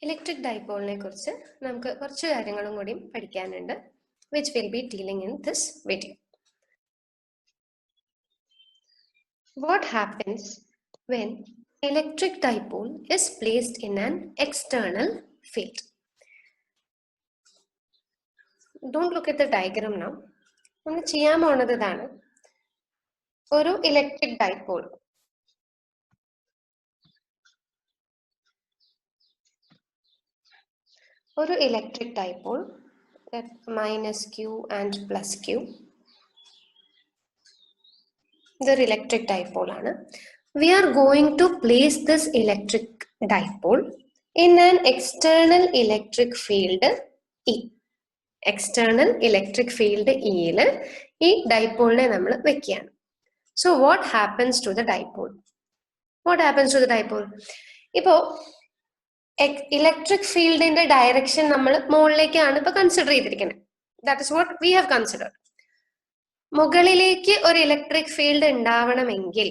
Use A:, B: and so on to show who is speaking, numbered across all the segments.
A: Electric ഡൈപോളിനെ കുറിച്ച് നമുക്ക് കുറച്ച് കാര്യങ്ങളും കൂടി പഠിക്കാനുണ്ട്, which will be dealing in this video. What happens when electric dipole is placed in an external field? Don't look at the diagram now. നമ്മൾ ചെയ്യാൻ പോകുന്നത് ഇതാണ്. ഒരു electric dipole minus q and plus q. ഇതൊരു electric dipole ആണ്. We are going to place this electric dipole in an external electric field E. External electric field E യിൽ ഈ ഡൈപോളിനെ നമ്മൾ വെക്കുകയാണ്. So what happens to the dipole? What happens to the dipole? ഇപ്പോ electric ഫീൽഡിന്റെ direction നമ്മൾ മുകളിലേക്കാണ് ഇപ്പൊ consider ചെയ്തിരിക്കുന്നത്. That is what we have considered. മുകളിലേക്ക് ഒരു ഇലക്ട്രിക് ഫീൽഡ് ഉണ്ടാവണമെങ്കിൽ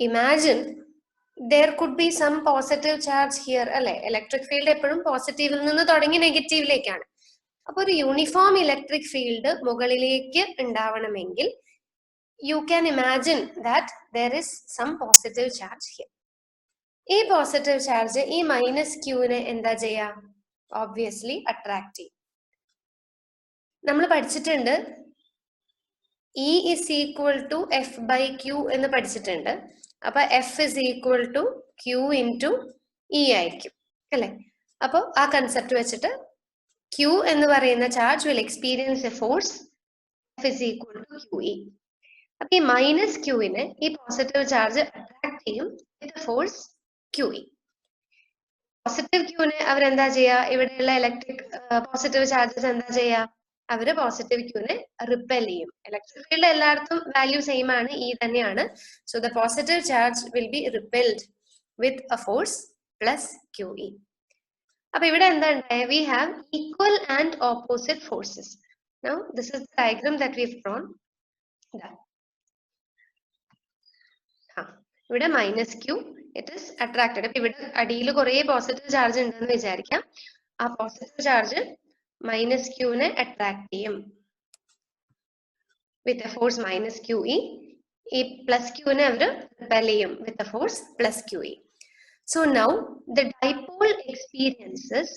A: imagine there could be some positive charge here, അല്ലെ? ഇലക്ട്രിക് ഫീൽഡ് എപ്പോഴും പോസിറ്റീവിൽ നിന്ന് തുടങ്ങി നെഗറ്റീവിലേക്കാണ്. അപ്പൊ ഒരു യൂണിഫോം ഇലക്ട്രിക് ഫീൽഡ് മുകളിലേക്ക് ഉണ്ടാവണമെങ്കിൽ you can imagine that there is some positive charge here. ഈ പോസിറ്റീവ് ചാർജ് ഈ മൈനസ് ക്യൂവിനെ എന്താ ചെയ്യാ? ഓബ്വിയസ്ലി അട്രാക്ട് ചെയ്യും. നമ്മൾ പഠിച്ചിട്ടുണ്ട് E is equal to F by Q എന്ന് പഠിച്ചിട്ടുണ്ട്. അപ്പൊ F is equal to Q into E ആയിരിക്കും, അല്ലെ? അപ്പൊ ആ കൺസെപ്റ്റ് വെച്ചിട്ട് Q എന്ന് പറയുന്ന charge will experience a force F is equal to QE. അപ്പൊ ഈ മൈനസ് ക്യൂവിനെ ഈ പോസിറ്റീവ് ചാർജ് അട്രാക്ട് ചെയ്യും വിത്ത് ഫോഴ്സ് QE. പോസിറ്റീവ് ക്യൂവിനെ അവരെന്താ ചെയ്യാ? ഇവിടെയുള്ള ഇലക്ട്രിക് പോസിറ്റീവ് ചാർജസ് എന്താ ചെയ്യാ? അവര് പോസിറ്റീവ് ക്യൂവിനെ റിപ്പൽ ചെയ്യും. ഇലക്ട്രിക് ഫീൽഡ് എല്ലായിടത്തും വാല്യൂ സെയിം ആണ്, E തന്നെയാണ്. So the positive charge will be repelled with a force plus QE. അപ്പൊ ഇവിടെ എന്താ ഉണ്ടായ? We have equal and opposite forces. Now this is the diagram that we have drawn. ഇവിടെ minus Q it is attracted. അപ്പൊ ഇവിടെ അടിയിൽ കുറെ positive charge ഉണ്ടെന്ന് വിചാരിക്കാം. ആ പോസിറ്റീവ് ചാർജ് മൈനസ് ക്യൂവിനെ അട്രാക്ട് ചെയ്യും with force minus Q E. ഈ പ്ലസ് ക്യൂവിനെ അവർ റിപ്പൽ ചെയ്യും with force plus Q E. So now the dipole experiences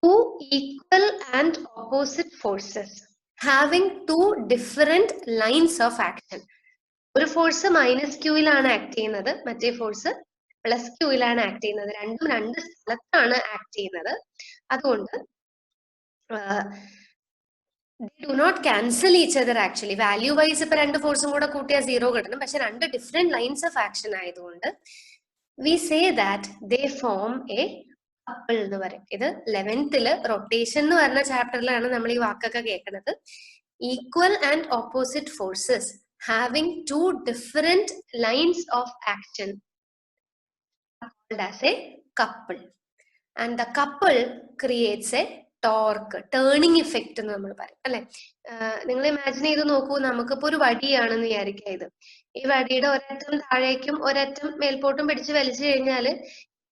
A: two equal and opposite forces having two different lines of action. ഒരു force minus ക്യൂയിലാണ് act ചെയ്യുന്നത്, മറ്റേ force plus ക്യൂയിലാണ് act ചെയ്യുന്നത്. രണ്ടും രണ്ട് സ്ഥലത്താണ് ആക്ട് ചെയ്യുന്നത്. അതുകൊണ്ട് they do not cancel each other actually. Value wise ഇപ്പൊ രണ്ട് ഫോഴ്സും കൂടെ കൂട്ടിയാൽ 0 കിട്ടണം. പക്ഷെ രണ്ട് ഡിഫറെന്റ് ലൈൻസ് ഓഫ് ആക്ഷൻ ആയതുകൊണ്ട് we say that they form a couple എന്ന് പറയും. ഇത് 11th റൊട്ടേഷൻ എന്ന് പറഞ്ഞ ചാപ്റ്ററിലാണ് നമ്മൾ ഈ വാക്കൊക്കെ കേൾക്കുന്നത്. Equal and opposite forces having two different lines of action called as a couple, and the couple creates a torque, turning effect എന്ന് നമ്മൾ പറയും, അല്ലെ? നിങ്ങൾ ഇമാജിൻ ചെയ്ത് നോക്കൂ, നമുക്കിപ്പോ ഒരു വടിയാണെന്ന് വിചാരിക്കുക. ഇത് ഈ വടിയുടെ ഒരറ്റം താഴേക്കും ഒരറ്റം മേൽപോട്ടും പിടിച്ച് വലിച്ചു കഴിഞ്ഞാല്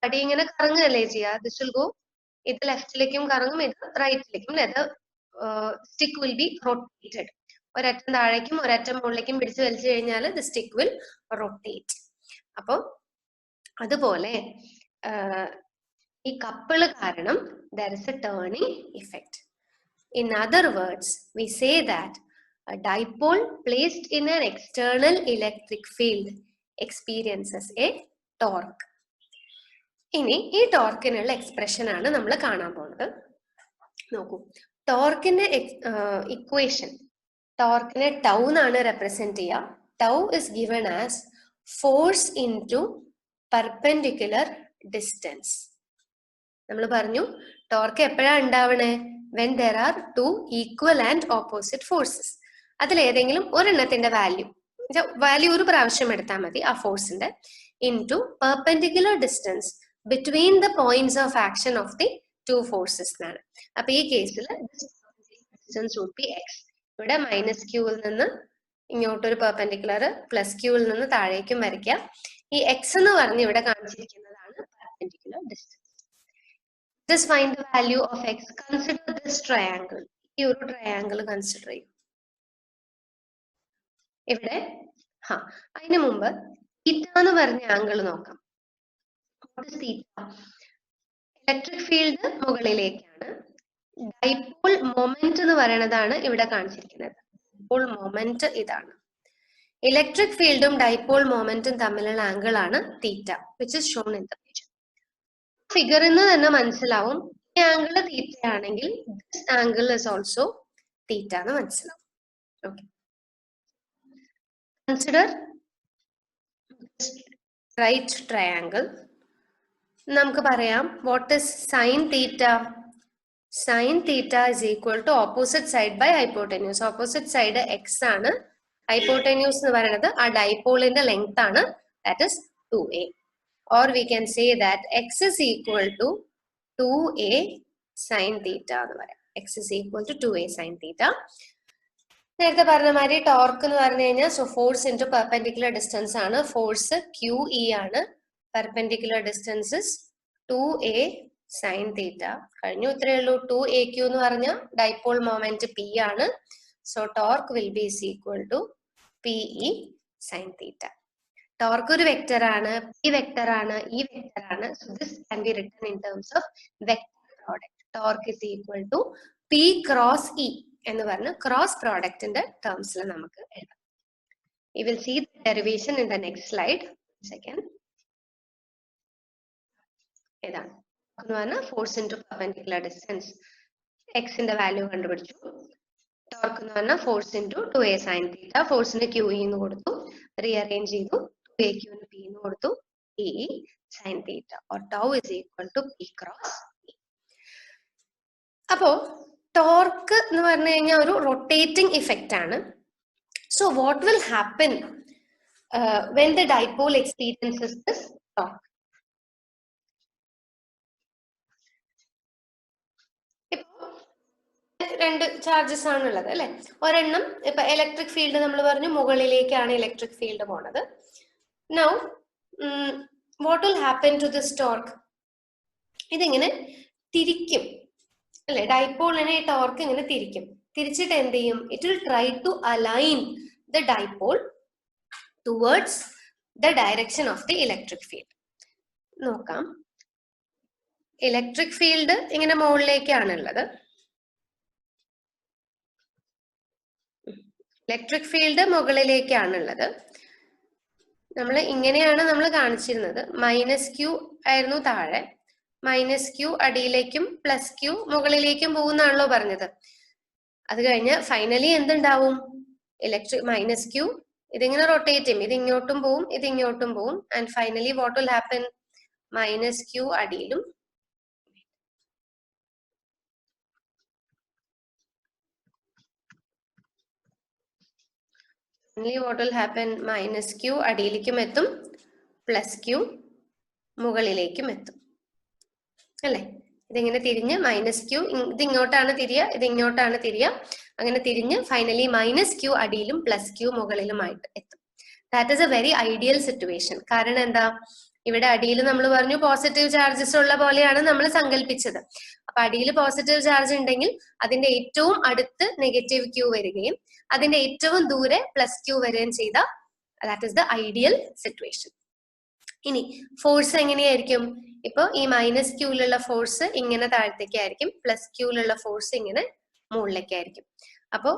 A: വടി ഇങ്ങനെ കറങ്ങുകയല്ലേ ചെയ്യുക? ദിസ് വിൽ ഗോ, ഇത് ലെഫ്റ്റിലേക്കും കറങ്ങും, ഇത് റൈറ്റിലേക്കും, അല്ലെ? Stick will be rotated. ഒരറ്റം താഴേക്കും ഒരറ്റം മുകളിലേക്കും പിടിച്ചു വലിച്ചു കഴിഞ്ഞാൽ ദ സ്റ്റിക്ക് വിൽ റൊട്ടേറ്റ്. അപ്പം അതുപോലെ ഈ കപ്പിള് കാരണം there is a turning effect. In other words, we say that a dipole placed in an external electric field experiences a torque. ഇനി ഈ ടോർക്കിനുള്ള എക്സ്പ്രഷൻ ആണ് നമ്മൾ കാണാൻ പോകുന്നത്. നോക്കൂ, ടോർക്കിന്റെ ഇക്വേഷൻ, ടോർക്കിനെ ടൗ എന്നാണ് റെപ്രസെന്റ് ചെയ്യുക. Tau is given as force into perpendicular distance. നമ്മൾ പറഞ്ഞു ടോർക്ക് എപ്പോഴാണ് ഉണ്ടാവണേ? When there are two equal and opposite forces. അതിലേതെങ്കിലും ഒരെണ്ണത്തിന്റെ വാല്യൂ ഒരു പ്രാവശ്യം എടുത്താൽ മതി ആ ഫോഴ്സിന്റെ, into perpendicular distance between the points of action of the two forces എന്നാണ്. അപ്പൊ ഈ കേസിൽ ഡിസ്റ്റൻസ് വുഡ് ബി എക്സ്. ഇവിടെ മൈനസ് ക്യൂവിൽ നിന്ന് ഇങ്ങോട്ടൊരു പെർപെൻഡിക്കുലർ, പ്ലസ് ക്യൂവിൽ നിന്ന് താഴേക്കും വരയ്ക്കുക. ഈ എക്സ് എന്ന് പറഞ്ഞ് ഇവിടെ കാണിച്ചിരിക്കുന്നതാണ് perpendicular distance. Just find the value of x. Consider this triangle. ഈ ഒരു ട്രയാങ്കിൾ കൺസിഡർ ചെയ്യും. ഇവിടെ അതിനു മുമ്പ് തീറ്റ എന്ന് പറഞ്ഞ ആംഗിൾ നോക്കാം. ഇലക്ട്രിക് ഫീൽഡ് മുകളിലേക്കാണ്. ഡൈപോൾ മൊമെന്റ് എന്ന് പറയുന്നതാണ് ഇവിടെ കാണിച്ചിരിക്കുന്നത്. ഡൈപോൾ മൊമെന്റ് ഇതാണ്. ഇലക്ട്രിക് ഫീൽഡും ഡൈപോൾ മൊമെന്റും തമ്മിലുള്ള ആംഗിൾ ആണ് theta, which is shown in the picture. ഫിഗറിൽ നിന്ന് തന്നെ മനസ്സിലാവും ഈ ആംഗിൾ തീറ്റ ആണെങ്കിൽ this angle is also theta എന്ന് മനസ്സിലാവും. Okay, consider right triangle. നമുക്ക് പറയാം what is sine theta. Sine theta is equal to opposite side by hypotenuse. Opposite side X ആണ്, ഹൈപ്പോട്ടന്യൂസ് എന്ന് പറയുന്നത് ആ ഡൈപോളിന്റെ ലെങ്ത് ആണ്, that is 2a. Or we can say that x is equal to 2a sin theta എന്ന് പറയാം. x is equal to 2a sin theta. നേരത്തെ പറഞ്ഞ മാതിരി ടോർക്ക് എന്ന് പറഞ്ഞു കഴിഞ്ഞാൽ ഫോഴ്സ് ഇൻറ്റു പെർപെൻഡിക്കുലർ ഡിസ്റ്റൻസ് ആണ്. ഫോഴ്സ് QE ആണ്, perpendicular distance is 2a sin theta. കഴിഞ്ഞു, ഇത്രയേ ഉള്ളൂ. 2aq എന്ന് പറഞ്ഞാൽ ഡൈപോൾ മൊമെന്റ് P ആണ്. So torque will be is equal to PE sin theta. Torque ഒരു വെക്ടർ ആണ്, ഈ വെക്ടർ ആണ്, ഈ വെക്ടർ ആണ്. So this can be written in terms of vector product. Torque is equal to P cross E എന്ന് പറഞ്ഞ് cross പ്രോഡക്റ്റിന്റെ ടേംസിൽ നമുക്ക് എഴുതാം. You will see the derivation in the next slide. Second ഇതാണ് എന്ന് പറഞ്ഞാൽ ഫോഴ്സ് ഇൻറ്റു പെർപെൻഡിക്കുലർ ഡിസ്റ്റൻസ്. എക്സിന്റെ value കണ്ടുപിടിച്ചു. ടോർക്ക് എന്ന് പറഞ്ഞാൽ force into 2a sin theta. ഫോഴ്സിന് QE എന്ന് കൊടുത്തു, റീഅറേഞ്ച് ചെയ്തു. aq ന് p എന്ന് കൊടുത്തു, PE sin theta or tau is equal to P cross E. അപ്പോ ടോർക്ക് എന്ന് പറഞ്ഞു കഴിഞ്ഞാൽ ഒരു റൊട്ടേറ്റിംഗ് ഇഫക്റ്റ് ആണ്. So what will happen when the dipole experiences this torque? രണ്ട് ചാർജസ് ആണുള്ളത് അല്ലെ. ഒരെണ്ണം ഇപ്പൊ ഇലക്ട്രിക് ഫീൽഡ് നമ്മൾ പറഞ്ഞു മുകളിലേക്കാണ് ഇലക്ട്രിക് ഫീൽഡ് പോണത്. Now what will happen to this torque? ഇതിങ്ങനെ തിരിക്കും അല്ലെ, ഡൈപോളിനെ ടോർക്ക് ഇങ്ങനെ തിരിക്കും. തിരിച്ചിട്ട് എന്ത് ചെയ്യും? It will try to align the dipole towards the direction of the electric field. നോക്കാം, ഇലക്ട്രിക് ഫീൽഡ് ഇങ്ങനെ മുകളിലേക്കാണുള്ളത്. Electric field മുകളിലേക്കാണുള്ളത്. നമ്മൾ ഇങ്ങനെയാണ് നമ്മൾ കാണിച്ചിരുന്നത്. -q ആയിരുന്നു താഴെ, -q അടിയിലേക്കും +q മുകളിലേക്കും പോകുന്നാണല്ലോ പറഞ്ഞത്. അത് കഴിഞ്ഞ് ഫൈനലി എന്തുണ്ടാവും? ഇലക്ട്രിക് -q ഇതിങ്ങനെ റൊട്ടേറ്റ് ചെയ്യും, ഇത് ഇങ്ങോട്ടും പോവും, ഇത് ഇങ്ങോട്ടും പോവും. And finally what will happen? -q അടിയിലും what will happen? -q അടിയിലേക്കും എത്തും, +q മുകളിലേക്കും എത്തും അല്ലെ. ഇതിങ്ങനെ തിരിഞ്ഞ് -q ഇത് ഇങ്ങോട്ടാണ് തിരിയ, ഇത് ഇങ്ങോട്ടാണ് തിരിയ, അങ്ങനെ തിരിഞ്ഞ് ഫൈനലി -q അടിയിലും +q മുകളിലുമായിട്ട് എത്തും. That is A very ideal situation. കാരണം എന്താ, ഇവിടെ അടിയിൽ നമ്മൾ പറഞ്ഞു പോസിറ്റീവ് ചാർജസ് ഉള്ള പോലെയാണ് നമ്മൾ സങ്കല്പിച്ചത്. അപ്പൊ അടിയിൽ പോസിറ്റീവ് ചാർജ് ഉണ്ടെങ്കിൽ അതിന്റെ ഏറ്റവും അടുത്ത് -q വരികയും അതിന്റെ ഏറ്റവും ദൂരെ +q വരികയും ചെയ്ത that is the ideal situation. ഇനി ഫോഴ്സ് എങ്ങനെയായിരിക്കും? ഇപ്പൊ ഈ -qലുള്ള ഫോഴ്സ് ഇങ്ങനെ താഴത്തേക്കായിരിക്കും, +qലുള്ള ഫോഴ്സ് ഇങ്ങനെ മുകളിലേക്കായിരിക്കും. അപ്പോ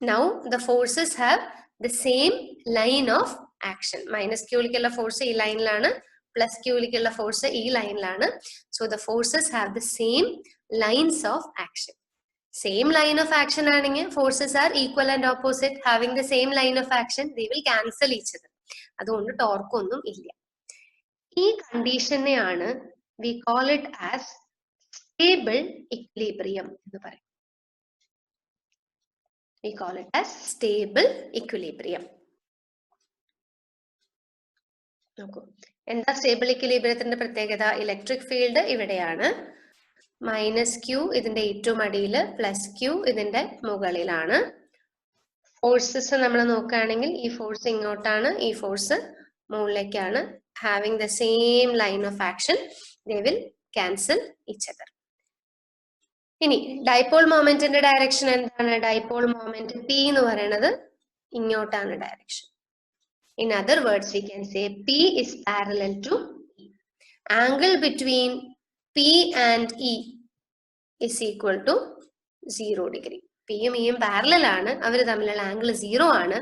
A: now the forces have the same line of action. -qലേക്കുള്ള ഫോഴ്സ് ഈ ലൈനിലാണ്, +qലേക്കുള്ള ഫോഴ്സ് ഈ ലൈനിലാണ്. So the forces have the same lines of action. Same line of action ആണെങ്കിൽ forces are equal and opposite. Having the same line of action they will cancel each other. അതുകൊണ്ട് torque ഒന്നും ഇല്ല. ഈ കണ്ടീഷനെയാണ് we call it as stable equilibrium എന്ന് പറയും. We call it as stable equilibrium. നോക്കൂ, എന്താ സ്റ്റേബിൾ ഇക്വിലിബ്രിയത്തിന്റെ പ്രത്യേകത? ഇലക്ട്രിക് ഫീൽഡ് ഇവിടെയാണ്, -q ഇതിന്റെ ഏറ്റവും അടിയിൽ, +q ഇതിന്റെ മുകളിലാണ്. ഫോഴ്സസ് നമ്മൾ നോക്കുകയാണെങ്കിൽ ഈ ഫോഴ്സ് ഇങ്ങോട്ടാണ്, ഈ ഫോഴ്സ് മുകളിലേക്കാണ്. Having the same line of action, they will cancel each other. ഇനി ഡൈപോൾ മൊമെന്റിന്റെ ഡയറക്ഷൻ എന്താണ്? ഡൈപോൾ മൊമെന്റ് പി എന്ന് പറയുന്നത് ഇങ്ങോട്ടാണ് direction. In other words, we can say P is parallel to E. Angle between P and E is equal to 0 degree. P യും Eയും parallel ആണ്, അവർ തമ്മിലുള്ള angle 0 ആണ്.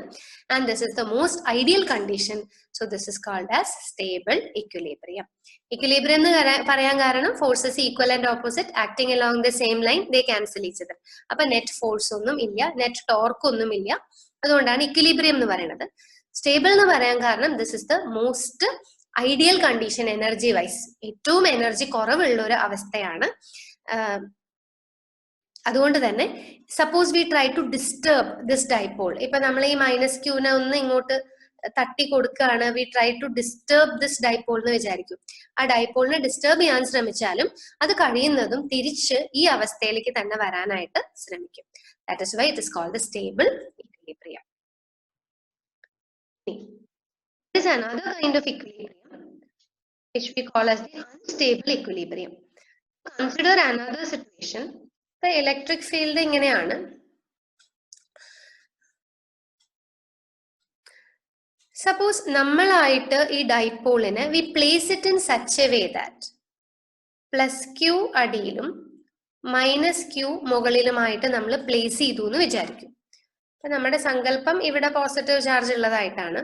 A: And this is the most ideal condition. So this is called as stable equilibrium. Equilibrium എന്ന് പറയാൻ കാരണം forces equal and opposite acting along the same line, they cancel each other. അപ്പൊ net force ഒന്നും ഇല്ല, net torque ഒന്നും ഇല്ല, അതുകൊണ്ടാണ് equilibrium എന്ന് പറയുന്നത്. സ്റ്റേബിൾ എന്ന് പറയാൻ കാരണം this is the most ideal condition energy wise, ഏറ്റവും എനർജി കുറവുള്ള ഒരു അവസ്ഥയാണ്. അതുകൊണ്ട് തന്നെ suppose we try to disturb this dipole, ഇപ്പൊ നമ്മൾ ഈ മൈനസ് ക്യൂനെ ഒന്ന് ഇങ്ങോട്ട് തട്ടി കൊടുക്കുകയാണ്, we try to disturb this dipole എന്ന് വിചാരിക്കും. ആ ഡൈപോളിനെ ഡിസ്റ്റർബ് ചെയ്യാൻ ശ്രമിച്ചാലും അത് കഴിയുന്നതും തിരിച്ച് ഈ അവസ്ഥയിലേക്ക് തന്നെ വരാനായിട്ട് ശ്രമിക്കും. That is why it is called the stable equilibrium. There is another kind of equilibrium which we call as the unstable equilibrium. Consider another situation. The electric field ഇങ്ങനെയാണ്. Suppose നമ്മളായിട്ട് ഈ ഡൈപോളിനെ we place it in such a way that plus q അടിയിലും minus q മുകളിലുമായിട്ട് നമ്മൾ place ചെയ്തു എന്ന് വിചാരിക്കും. അപ്പൊ നമ്മുടെ സങ്കല്പം ഇവിടെ പോസിറ്റീവ് ചാർജ് ഉള്ളതായിട്ടാണ്.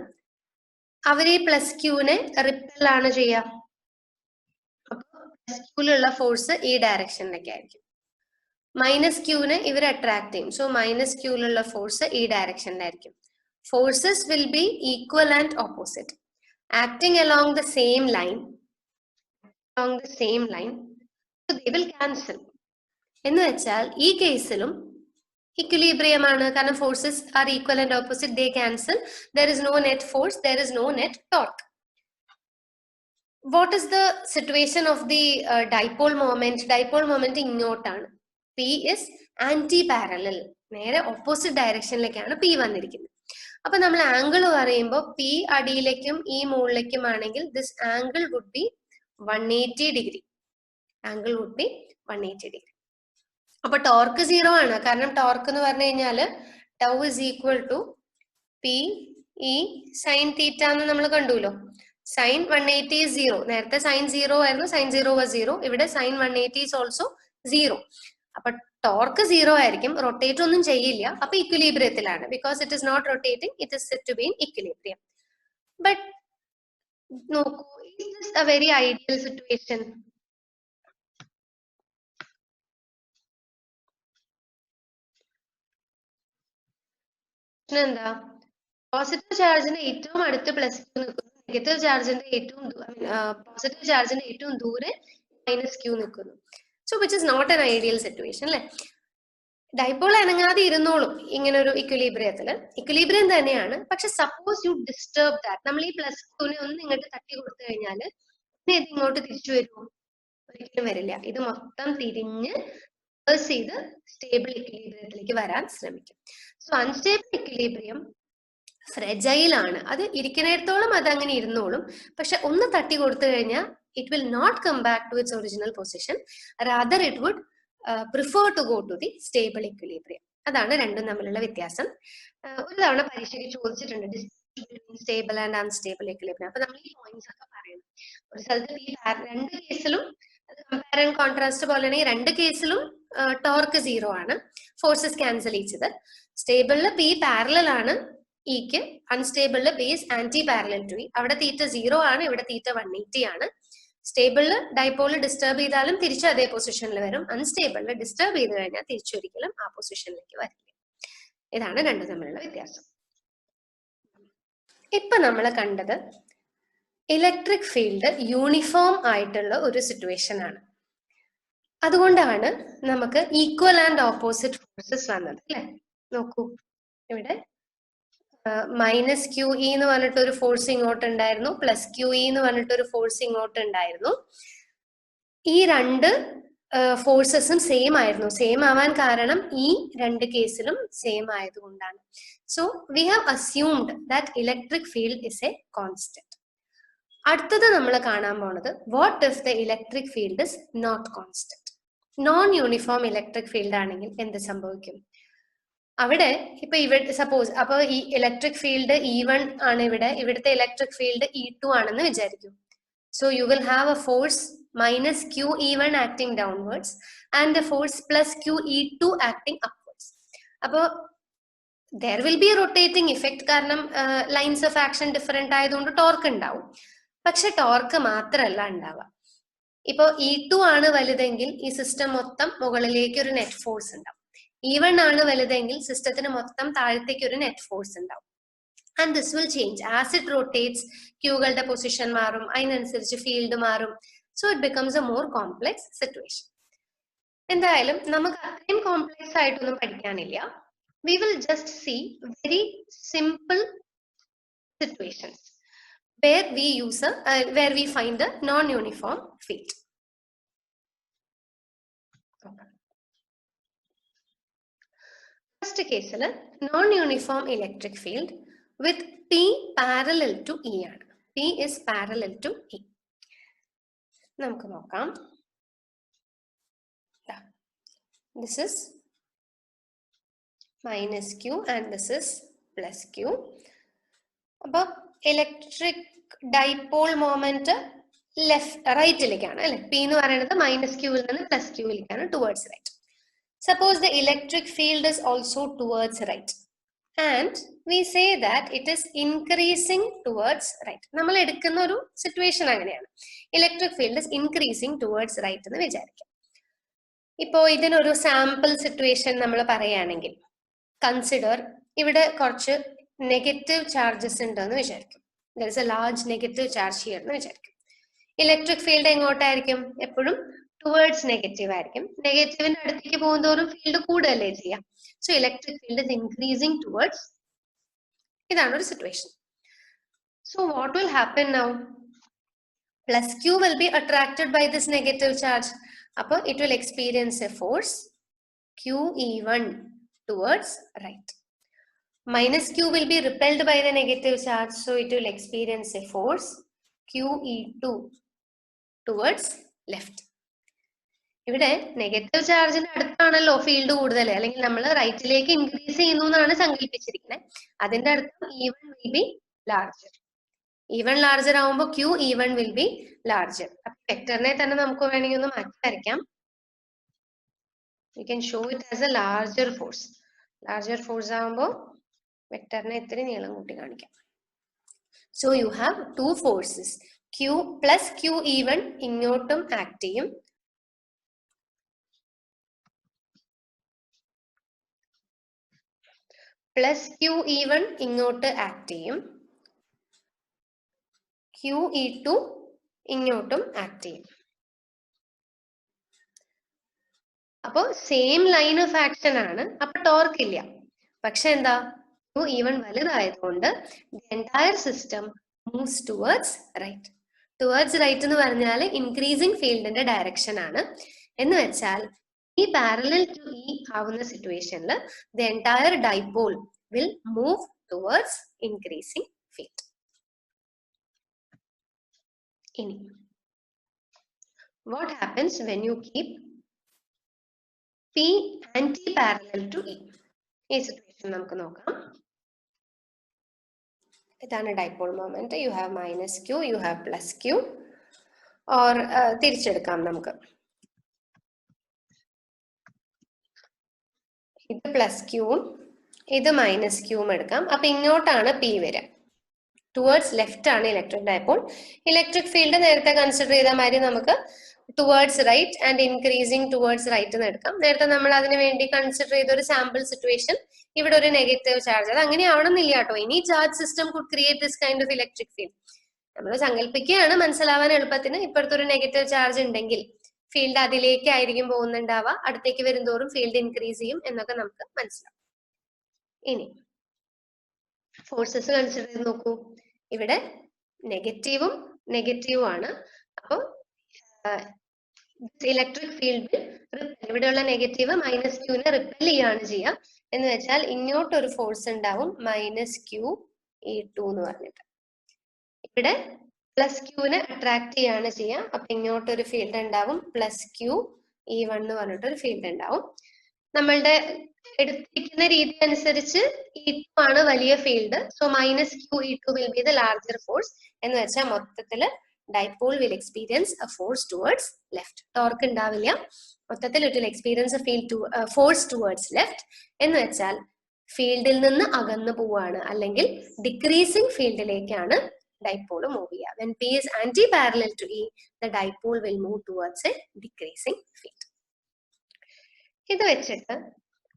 A: അവർ ഈ പ്ലസ് ക്യൂനെ റിപ്പൽ ആണ് ചെയ്യുക. അപ്പൊ പ്ലസ് ക്യൂലുള്ള ഫോഴ്സ് ഈ ഡയറക്ഷനിലേക്ക് ആയിരിക്കും. മൈനസ് ക്യൂനെ ഇവർ അട്രാക്ട് ചെയ്യും. സോ മൈനസ് ക്യൂലുള്ള ഫോഴ്സ് ഈ ഡയറക്ഷനിലായിരിക്കും. Forces will be equal and opposite, acting along the same line. They will cancel. എന്ന് വെച്ചാൽ ഈ കേസിലും equilibrium ആണ്, കാരണം forces are equal and opposite, they cancel. There is no net force, there is no net torque. What is the situation of the dipole moment? Dipole moment ഇങ്ങോട്ടാണ്. P is anti-parallel, നേരെ opposite ഡയറക്ഷനിലേക്കാണ് P വന്നിരിക്കുന്നത്. അപ്പൊ നമ്മൾ angle പറയുമ്പോൾ P അടിയിലേക്കും ഈ മുകളിലേക്കും ആണെങ്കിൽ this angle would be 180 degree. Angle would be 180 degree. അപ്പൊ ടോർക്ക് 0 ആണ്, കാരണം ടോർക്ക് എന്ന് പറഞ്ഞു കഴിഞ്ഞാല് tau is equal to P E sine theta എന്ന് നമ്മൾ കണ്ടുല്ലോ. Sign 180 is 0. നേരത്തെ സൈൻ 0 ആയിരുന്നു, സൈൻ 0 was 0. ഇവിടെ സൈൻ 180 is also 0. അപ്പൊ ടോർക്ക് 0 ആയിരിക്കും, റൊട്ടേറ്റ് ഒന്നും ചെയ്യില്ല. അപ്പൊ ഇക്വിലിബ്രിയത്തിലാണ്, because it is not rotating, it is set to be in equilibrium. But നോക്കൂ, it is a very ideal situation. എന്താ, പോസിറ്റീവ് ചാർജിന്റെ ഏറ്റവും അടുത്ത് പ്ലസ് ക്യൂ നിൽക്കുന്നു, നെഗറ്റീവ് ചാർജിന്റെ പോസിറ്റീവ് ചാർജിന്റെ ഏറ്റവും ദൂരെ മൈനസ് ക്യൂ നിൽക്കുന്നു. So which is not an ideal situation അല്ലെ. ഡൈപോൾ അനങ്ങാതെ ഇരുന്നോളും ഇങ്ങനെ ഒരു ഇക്വിലിബ്രിയത്തില്, ഇക്വിലിബ്രിയം തന്നെയാണ്. പക്ഷെ സപ്പോസ് യു ഡിസ്റ്റർബ് ദാറ്റ്, നമ്മൾ ഈ പ്ലസ് ക്യൂനെ ഒന്ന് ഇങ്ങോട്ട് തട്ടി കൊടുത്തു കഴിഞ്ഞാൽ ഇത് ഇങ്ങോട്ട് തിരിച്ചു വരുമോ? ഒരിക്കലും വരില്ല. ഇത് മൊത്തം തിരിഞ്ഞ് ചെയ്ത് സ്റ്റേബിൾ ഇക്വിലിബ്രിയത്തിലേക്ക് വരാൻ ശ്രമിക്കും. സോ അൺസ്റ്റേബിൾ ഇക്വിലിബ്രിയം ഫ്രെജൈൽ ആണ്. അത് ഇരിക്കുന്നിടത്തോളം അത് അങ്ങനെ ഇരുന്നോളും, പക്ഷെ ഒന്ന് തട്ടി കൊടുത്തു കഴിഞ്ഞാൽ it will not come back to its original position, rather it would prefer to go to the stable equilibrium. അതാണ് രണ്ടും തമ്മിലുള്ള വ്യത്യാസം. ഒരു തവണ പരീക്ഷയ്ക്ക് ചോദിച്ചിട്ടുണ്ട് സ്റ്റേബിൾ ആൻഡ് അൺസ്റ്റേബിൾ ഇക്വിലിബ്രിയം. അപ്പൊ നമ്മൾ ഈ പോയിന്റ്സ് ഒക്കെ പറയണം. ഒരു സ്ഥലത്ത് ഈ രണ്ട് കേസിലും കമ്പയർ ആൻഡ് കോൺട്രാസ്റ്റ് പോലെയാണെങ്കിൽ രണ്ട് കേസിലും ടോർക്ക് 0 ആണ്, ഫോഴ്സസ് ക്യാൻസൽ ചെയ്തത്. സ്റ്റേബിളില് പി പാരലൽ ആണ് ഇക്ക്, അൺസ്റ്റേബിളില് P is anti parallel to E. അവിടെ തീറ്റ 0 ആണ്, ഇവിടെ തീറ്റ 180 ആണ്. സ്റ്റേബിളില് ഡൈപോള് ഡിസ്റ്റർബ് ചെയ്താലും തിരിച്ച് അതേ പൊസിഷനിൽ വരും, അൺസ്റ്റേബിളില് ഡിസ്റ്റർബ് ചെയ്ത് കഴിഞ്ഞാൽ തിരിച്ചൊരിക്കലും ആ പൊസിഷനിലേക്ക് വരില്ല. ഇതാണ് രണ്ടും തമ്മിലുള്ള വ്യത്യാസം. ഇപ്പൊ നമ്മൾ കണ്ടത് ഇലക്ട്രിക് ഫീൽഡ് യൂണിഫോം ആയിട്ടുള്ള ഒരു സിറ്റുവേഷൻ ആണ്. അതുകൊണ്ടാണ് നമുക്ക് ഈക്വൽ ആൻഡ് ഓപ്പോസിറ്റ് ഫോഴ്സസ് വന്നത് അല്ലെ. നോക്കൂ, ഇവിടെ മൈനസ് ക്യു ഇ എന്ന് പറഞ്ഞിട്ട് ഒരു ഫോഴ്സ് ഇങ്ങോട്ട് ഉണ്ടായിരുന്നു, പ്ലസ് ക്യു ഇ എന്ന് പറഞ്ഞിട്ട് ഒരു ഫോഴ്സ് ഇങ്ങോട്ട് ഉണ്ടായിരുന്നു. ഈ രണ്ട് ഫോഴ്സസും സെയിം ആയിരുന്നു. സെയിം ആവാൻ കാരണം ഈ രണ്ട് കേസിലും സെയിം ആയതുകൊണ്ടാണ്. So we have assumed that electric field is a constant. അടുത്തത് നമ്മൾ കാണാൻ പോണത് what if the electric field is not constant. Non uniform electric field ആണെങ്കിൽ എന്ത് സംഭവിക്കും? അവിടെ ഇപ്പൊ ഇവിടെ സപ്പോസ് അപ്പൊ ഈ ഇലക്ട്രിക് ഫീൽഡ് E1 ആണ്, ഇവിടുത്തെ ഇലക്ട്രിക് ഫീൽഡ് E2 ആണെന്ന് വിചാരിക്കും. So you will have a force minus Q E1 acting downwards and a force plus Q E2 acting upwards. അപ്പോ there will be a rotating effect കാരണം lines of action different ആയതുകൊണ്ട് torque ഉണ്ടാവും. പക്ഷെ torque മാത്രമല്ല ഉണ്ടാവുക. ഇപ്പോ E2 ആണ് വലുതെങ്കിൽ ഈ സിസ്റ്റം മൊത്തം മുകളിലേക്ക് ഒരു നെറ്റ് ഫോഴ്സ് ഉണ്ടാവും. E1 ആണ് വലുതെങ്കിൽ സിസ്റ്റത്തിന് മൊത്തം താഴത്തേക്ക് ഒരു നെറ്റ് ഫോഴ്സ് ഉണ്ടാവും. And this will change as it rotates. ക്യൂകളുടെ പൊസിഷൻ മാറും, അതിനനുസരിച്ച് ഫീൽഡ് മാറും. So it becomes a more complex situation. എന്തായാലും നമുക്ക് അത്രയും കോംപ്ലെക്സ് ആയിട്ടൊന്നും പഠിക്കാനില്ല. We will just see very simple situations where we use where we find the non-uniform field. Okay. First case is non-uniform electric field with P parallel to E. P is parallel to E. നമുക്ക് നോക്കാം. This is minus Q and this is plus Q. അപ്പോൾ electric dipole moment റൈറ്റിലേക്കാണ് അല്ലെ. P എന്ന് പറയുന്നത് minus ക്യൂവിൽ നിന്ന് plus ക്യൂവിലേക്കാണ്, towards right. Suppose the electric field is also towards right and we say that it is increasing towards right. നമ്മൾ എടുക്കുന്ന ഒരു സിറ്റുവേഷൻ അങ്ങനെയാണ്. Electric field is increasing towards right എന്ന് വിചാരിക്കാം. ഇപ്പോ ഇതിനൊരു സാമ്പിൾ സിറ്റുവേഷൻ നമ്മൾ പറയുകയാണെങ്കിൽ കൺസിഡർ ഇവിടെ കുറച്ച് നെഗറ്റീവ് ചാർജസ് ഉണ്ടെന്ന് വിചാരിക്കും. there is a large negative charge here എന്ന് വിചാരിക്കും. ഇലക്ട്രിക് ഫീൽഡ് എങ്ങോട്ടായിരിക്കും? എപ്പോഴും ടുവേർഡ്സ് നെഗറ്റീവ് ആയിരിക്കും. നെഗറ്റീവിന്റെ അടുത്തേക്ക് പോകുന്നതോറും ഫീൽഡ് കൂടുതലല്ലേ ചെയ്യാം. So electric field is increasing towards. ഇതാണ് ഒരു situation. So what will happen now? Plus Q will be attracted by this negative charge. അപ്പോൾ it will experience a force QE1 towards right. Minus Q will be repelled by the negative charge, so it will experience a force QE2 towards left. ഇവിടെ negative ചാർജിന് അടുത്താണല്ലോ field കൂടുതൽ, അല്ലെങ്കിൽ നമ്മൾ റൈറ്റിലേക്ക് increase ചെയ്യുന്നു എന്നാണ് സങ്കല്പിച്ചിരിക്കുന്നത്. അതിന്റെ അർത്ഥം E1 will be larger. E1 larger ആവുമ്പോൾ QE1 will be larger. വെക്ടറിനെ തന്നെ നമുക്ക് വേണമെങ്കിൽ ഒന്ന് മാറ്റി വരയ്ക്കാം. You can show it as a larger force. Larger force ആവുമ്പോൾ വെക്ടറിനെ ഇത്തിരി നീളം കൂട്ടി കാണിക്കാം. So you have two forces. Q plus QE1 ഇങ്ങോട്ടും ആക്ട് ചെയ്യും, പ്ലസ് QE1 ഇങ്ങോട്ട് ആക്ട് ചെയ്യും, QE2 ഇങ്ങോട്ടും ആക്ട് ചെയ്യും. അപ്പോ സെയിം ലൈൻ ഓഫ് ആക്ഷൻ ആണ്, അപ്പൊ ടോർക്ക് ഇല്ല. പക്ഷെ എന്താ, QE1 വലുതായതുകൊണ്ട് entire system moves towards right. Towards right എന്ന് പറഞ്ഞാൽ ഇൻക്രീസിംഗ് ഫീൽഡിന്റെ ഡയറക്ഷൻ ആണ്. എന്ന് വെച്ചാൽ ഈ പാരലൽ ടു E ആവുന്ന സിറ്റുവേഷനിൽ the entire dipole will move towards increasing field. ഇനി what happens when you keep P anti-parallel to E? ഈ സിറ്റുവേഷൻ നമുക്ക് നോക്കാം. ഇതാണ് dipole moment. You have minus Q, you have plus Q. Or തിരിച്ചെടുക്കാം നമുക്ക്. ഇത് പ്ലസ് ക്യൂവും ഇത് മൈനസ് ക്യൂവും എടുക്കാം. അപ്പൊ ഇങ്ങോട്ടാണ് P വരിക. ടുവേർഡ്സ് ലെഫ്റ്റ് ആണ് ഇലക്ട്രിക് ഡൈപോൾ. ഇലക്ട്രിക് ഫീൽഡ് നേരത്തെ കൺസിഡർ ചെയ്ത മാതിരി നമുക്ക് towards right and increasing towards right എന്ന് എടുക്കാം. നേരത്തെ നമ്മൾ അതിന് വേണ്ടി കൺസിഡർ ചെയ്ത ഒരു സാമ്പിൾ സിറ്റുവേഷൻ, ഇവിടെ ഒരു നെഗറ്റീവ് ചാർജ്. അത് അങ്ങനെ ആവണമെന്നില്ല കേട്ടോ. Any charge system could create this kind of electric field. നമ്മൾ സങ്കല്പിക്കുകയാണ് മനസ്സിലാവാൻ എളുപ്പത്തിന്. ഇപ്പോഴത്തെ ഒരു നെഗറ്റീവ് ചാർജ് ഉണ്ടെങ്കിൽ ഫീൽഡ് അതിലേക്കായിരിക്കും പോകുന്നുണ്ടാവുക, അടുത്തേക്ക് വരുന്തോറും ഫീൽഡ് ഇൻക്രീസ് ചെയ്യും എന്നൊക്കെ നമുക്ക് മനസ്സിലാവും. ഇനി ഫോഴ്സസ് കൺസിഡർ ചെയ്ത് നോക്കൂ. ഇവിടെ നെഗറ്റീവും നെഗറ്റീവും ആണ്. അപ്പോൾ ഇലക്ട്രിക് ഫീൽഡ് ഇവിടെയുള്ള നെഗറ്റീവ് മൈനസ് ക്യൂവിനെ റിപ്പൽ ചെയ്യാണ് ചെയ്യുക. എന്ന് വെച്ചാൽ ഇങ്ങോട്ടൊരു ഫോഴ്സ് ഉണ്ടാവും മൈനസ് QE2 എന്ന് പറഞ്ഞിട്ട്. ഇവിടെ പ്ലസ് ക്യൂവിനെ അട്രാക്ട് ചെയ്യാണ് ചെയ്യുക. അപ്പൊ ഇങ്ങോട്ടൊരു ഫീൽഡ് ഉണ്ടാവും പ്ലസ് E1 എന്ന് പറഞ്ഞിട്ടൊരു ഫീൽഡ് ഉണ്ടാവും. നമ്മളുടെ എടുത്തിരിക്കുന്ന രീതി അനുസരിച്ച് E2 ആണ് വലിയ field. So minus Q E2 will be the larger force എന്ന് വെച്ചാൽ മൊത്തത്തില് dipole will experience a force towards left. Torque ഉണ്ടാവില്ല, മൊത്തത്തിൽ it will experience a force towards left എന്ന് വെച്ചാൽ ഫീൽഡിൽ നിന്ന് അകന്നു പോവാണ്, അല്ലെങ്കിൽ ഡിക്രീസിങ് ഫീൽഡിലേക്കാണ് dipole move ചെയ്യുക. When P is anti-parallel to E, the dipole will move towards a decreasing field. ഇത് വെച്ചിട്ട്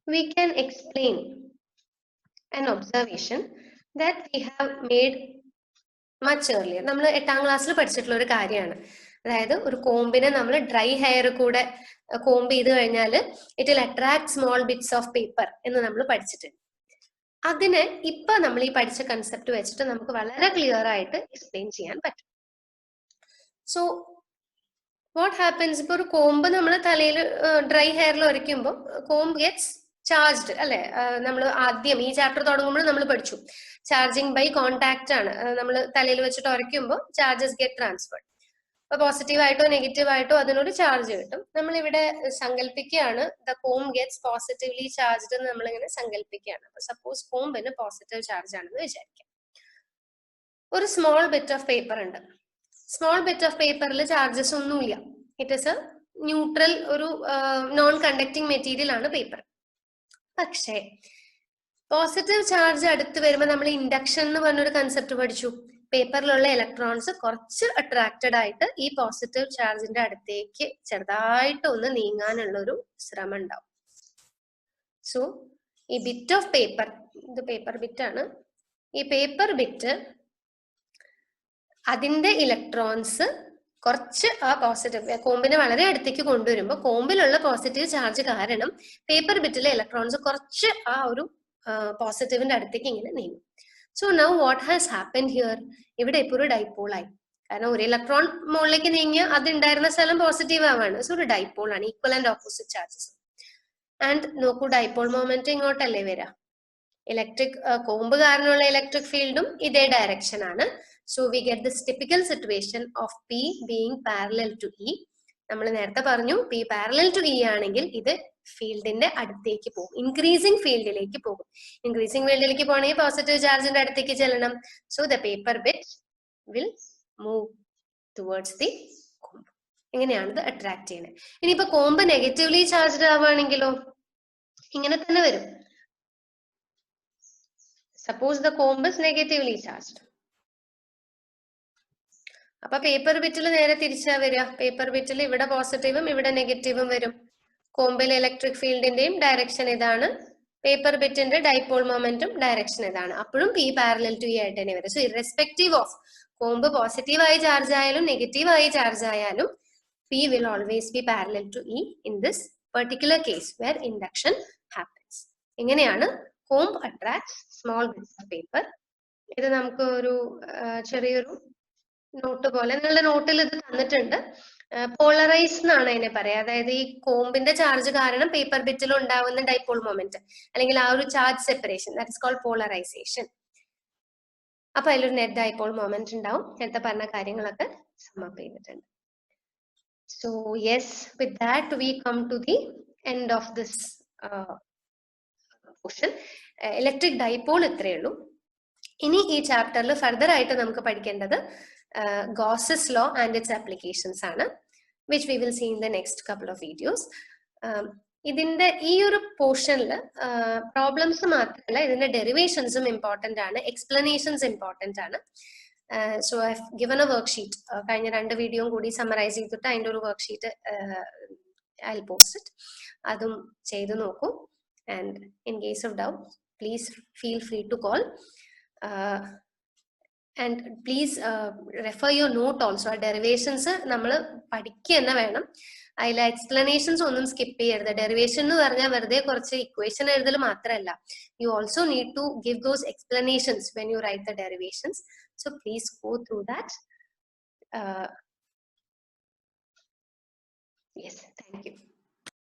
A: we can explain an observation that we have made much earlier. നമ്മൾ 8ാം ക്ലാസ്സിൽ പഠിച്ചിട്ടുള്ള ഒരു കാര്യമാണ്. അതായത് ഒരു കോമ്പിനെ നമ്മൾ ഡ്രൈ ഹെയർ കൂടെ കോംബ് ചെയ്ത് കഴിഞ്ഞാൽ it will attract small bits of paper എന്ന് നമ്മൾ പഠിച്ചിട്ടുണ്ട്. അതിനെ ഇപ്പൊ നമ്മൾ ഈ പഠിച്ച കൺസെപ്റ്റ് വെച്ചിട്ട് നമുക്ക് വളരെ ക്ലിയർ ആയിട്ട് എക്സ്പ്ലെയിൻ ചെയ്യാൻ പറ്റും. സോ വാട്ട് ഹാപ്പൻസ്, ഇപ്പൊ ഒരു കോംബ് നമ്മൾ തലയിൽ ഡ്രൈ ഹെയറിൽ ഒരയ്ക്കുമ്പോൾ കോംബ് ഗെറ്റ്സ് ചാർജ്ഡ് അല്ലെ. നമ്മൾ ആദ്യം ഈ ചാപ്റ്റർ തുടങ്ങുമ്പോൾ നമ്മൾ പഠിച്ചു ചാർജിങ് ബൈ കോണ്ടാക്ട് ആണ്. നമ്മൾ തലയിൽ വെച്ചിട്ട് ഉരയ്ക്കുമ്പോൾ ചാർജസ് ഗെറ്റ് ട്രാൻസ്ഫേർഡ്. അപ്പൊ പോസിറ്റീവ് ആയിട്ടോ നെഗറ്റീവ് ആയിട്ടോ അതിനൊരു ചാർജ് കിട്ടും. നമ്മളിവിടെ സങ്കല്പിക്കുകയാണ് the comb gets positively charged എന്ന് നമ്മളിങ്ങനെ സങ്കല്പിക്കുകയാണ്. അപ്പൊ സപ്പോസ് കോംബിന് പോസിറ്റീവ് ചാർജ് ആണെന്ന് വിചാരിക്കാം. ഒരു സ്മോൾ ബിറ്റ് ഓഫ് പേപ്പർ ഉണ്ട്. സ്മോൾ ബിറ്റ് ഓഫ് പേപ്പറിൽ ചാർജസ് ഒന്നുമില്ല. ഇറ്റ് ഇസ് എ ന്യൂട്രൽ, ഒരു നോൺ കണ്ടക്ടിങ് മെറ്റീരിയൽ ആണ് പേപ്പർ. പക്ഷേ പോസിറ്റീവ് ചാർജ് അടുത്ത് വരുമ്പോൾ നമ്മൾ ഇൻഡക്ഷൻ എന്ന് പറഞ്ഞൊരു കൺസെപ്റ്റ് പഠിച്ചു. പേപ്പറിലുള്ള ഇലക്ട്രോൺസ് കുറച്ച് അട്രാക്റ്റഡ് ആയിട്ട് ഈ പോസിറ്റീവ് ചാർജിന്റെ അടുത്തേക്ക് ചെറുതായിട്ട് ഒന്ന് നീങ്ങാനുള്ള ഒരു ശ്രമം ഉണ്ടാവും. സോ ഈ ബിറ്റ് ഓഫ് പേപ്പർ, ഇത് പേപ്പർ ബിറ്റ് ആണ്, ഈ പേപ്പർ ബിറ്റ് അതിന്റെ ഇലക്ട്രോൺസ് കുറച്ച് ആ പോസിറ്റീവ് കോമ്പിനെ വളരെ അടുത്തേക്ക് കൊണ്ടുവരുമ്പോൾ കോമ്പിലുള്ള പോസിറ്റീവ് ചാർജ് കാരണം പേപ്പർ ബിറ്റിലെ ഇലക്ട്രോൺസ് കുറച്ച് ആ ഒരു പോസിറ്റീവിന്റെ അടുത്തേക്ക് ഇങ്ങനെ നീങ്ങും. So now what has happened here, ഇവിടെ ഇപ്പോൾ ഒരു ഡൈപോൾ ആയി. കാരണം ഒരു ഇലക്ട്രോൺ മുകളിലേക്ക് നീങ്ങിയ അത് ഉണ്ടായിരുന്ന സ്ഥലം പോസിറ്റീവ് ആവാണ്. സോ ഒരു ഡൈപോൾ ആണ്, equal and opposite charges. And നോക്കൂ, ഡൈപോൾ മൊമെന്റ് ഇങ്ങോട്ടല്ലേ വരാം. ഇലക്ട്രിക് കോമ്പ് കാരണമുള്ള ഇലക്ട്രിക് ഫീൽഡും ഇതേ ഡയറക്ഷൻ ആണ്. So we get this typical situation of P being parallel to E. നമ്മൾ നേരത്തെ പറഞ്ഞു P പാരലൽ ടു E ആണെങ്കിൽ ഇത് ഫീൽഡിന്റെ അടുത്തേക്ക് പോകും, ഇൻക്രീസിങ് ഫീൽഡിലേക്ക് പോകും. ഇൻക്രീസിങ് ഫീൽഡിലേക്ക് പോകണമെങ്കിൽ പോസിറ്റീവ് ചാർജിന്റെ അടുത്തേക്ക് ചെല്ലണം. So the paper bit will move towards the comb. ഇങ്ങനെയാണ് ഇത് അട്രാക്ട് ചെയ്യുന്നത്. ഇനിയിപ്പോ കോംബ് നെഗറ്റീവ്ലി ചാർജ്ഡ് ആവുകയാണെങ്കിലോ ഇങ്ങനെ തന്നെ വരും. Suppose the comb is negatively charged, അപ്പൊ പേപ്പർ ബിറ്റിൽ നേരെ തിരിച്ചാ വരിക. പേപ്പർ ബിറ്റിൽ ഇവിടെ പോസിറ്റീവും ഇവിടെ നെഗറ്റീവും വരും. കോമ്പിലെ ഇലക്ട്രിക് ഫീൽഡിന്റെയും ഡയറക്ഷൻ ഇതാണ്, പേപ്പർ ബിറ്റിന്റെ ഡൈപോൾ മൊമെന്റും ഡയറക്ഷൻ ഇതാണ്. അപ്പോഴും P പാരലൽ ടു E ആയിട്ട് തന്നെ വരും. സോ ഇറസ്പെക്റ്റീവ് ഓഫ് കോമ്പ് പോസിറ്റീവായി ചാർജ് ആയാലും നെഗറ്റീവായി ചാർജ് ആയാലും P will always be parallel to E in this particular case where induction happens. ഇങ്ങനെയാണ് comb attracts small bits of paper. ഇത് നമുക്ക് ഒരു ചെറിയൊരു നോട്ട് പോലെ നിങ്ങളുടെ നോട്ടിൽ ഇത് തന്നിട്ടുണ്ട്. പോളറൈസ് എന്നാണ് അതിനെ പറയാ. അതായത് ഈ കോമ്പിന്റെ ചാർജ് കാരണം പേപ്പർ ബിറ്റിൽ ഉണ്ടാവുന്ന ഡൈപോൾ മൊമെന്റ് അല്ലെങ്കിൽ ആ ഒരു charge separation, that is called polarisation. അപ്പൊ അതിലൊരു നെറ്റ് ഡൈപോൾ മൊമെന്റ് ഉണ്ടാവും. നേരത്തെ പറഞ്ഞ കാര്യങ്ങളൊക്കെ സമപ്പ് ചെയ്തിട്ടുണ്ട്. So yes, with that we come to the end of this portion. Electric dipole ഇത്രയേ ഉള്ളൂ. ഇനി ഈ ചാപ്റ്ററിൽ ഫർദർ ആയിട്ട് നമുക്ക് പഠിക്കേണ്ടത് Gauss's law and its applications ആണ്, which we will see in the next couple of videos. ഇതിന്റെ ഈ ഒരു പോർഷനിൽ പ്രോബ്ലംസ് മാത്രമല്ല, ഇതിന്റെ ഡെറിവേഷൻസും ഇമ്പോർട്ടന്റ് ആണ്, എക്സ്പ്ലനേഷൻസ് ഇമ്പോർട്ടന്റ് ആണ്. So I have given a worksheet. കഴിഞ്ഞ 2 വീഡിയോയും കൂടി സമ്മറൈസ് ചെയ്തിട്ട് അതിന്റെ ഒരു worksheet I will post it. അതും ചെയ്ത് നോക്കൂ. And in case of doubt please feel free to call. And please refer your note also. ആ ഡെറിവേഷൻസ് നമ്മൾ പഠിക്കുക തന്നെ വേണം. അതിലെ എക്സ്പ്ലനേഷൻസ് ഒന്നും സ്കിപ്പ് ചെയ്യരുത്. ഡെറിവേഷൻ എന്ന് പറഞ്ഞാൽ വെറുതെ കുറച്ച് ഇക്വേഷൻ എഴുതൽ മാത്രമല്ല, you also need to give those explanations when you write the derivations. So please go through that. Yes, thank you.